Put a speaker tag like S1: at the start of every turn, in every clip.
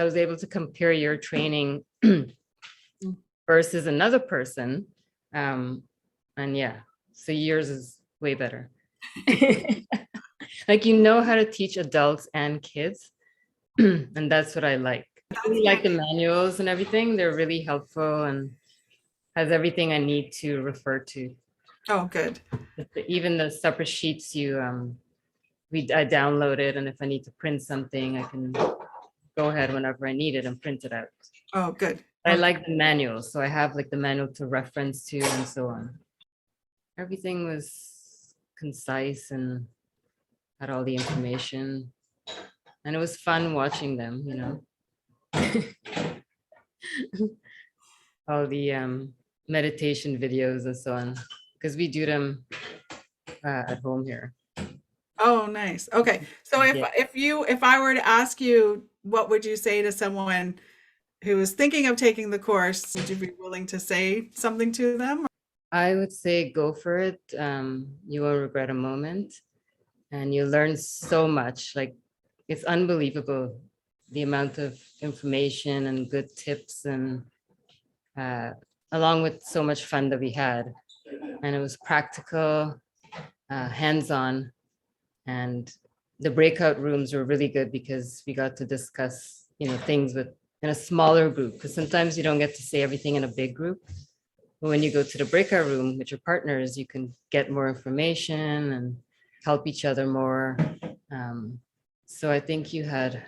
S1: I was able to compare your training versus another person. And yeah, so yours is way better. Like, you know how to teach adults and kids. And that's what I like. I really like the manuals and everything. They're really helpful and has everything I need to refer to.
S2: Oh, good.
S1: Even the separate sheets I downloaded, and if I need to print something, I can go ahead whenever I need it and print it out.
S2: Oh, good.
S1: I like the manuals, so I have like the manual to reference to and so on. Everything was concise and had all the information, and it was fun watching them, you know. All the meditation videos and so on, because we do them at home here.
S2: Oh, nice. Okay. So if I were to ask you, what would you say to someone who is thinking of taking the course? Would you be willing to say something to them?
S1: I would say go for it. You won't regret a moment, and you learn so much. Like, it's unbelievable the amount of information and good tips, and along with so much fun that we had. And it was practical, hands-on, and the breakout rooms were really good because we got to discuss, you know, things in a smaller group, because sometimes you don't get to say everything in a big group. But when you go to the breakout room with your partners, you can get more information and help each other more. So I think you had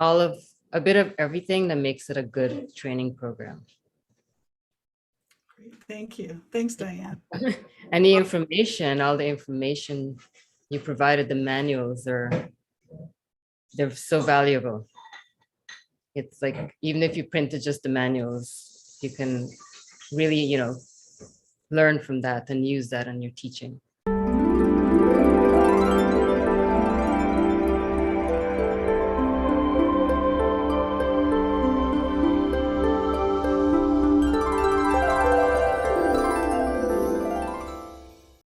S1: a bit of everything that makes it a good training program.
S2: Great. Thank you. Thanks, Dayan.
S1: And the information, all the information you provided, the manuals, they're so valuable. It's like, even if you printed just the manuals, you can really, you know, learn from that and use that in your teaching.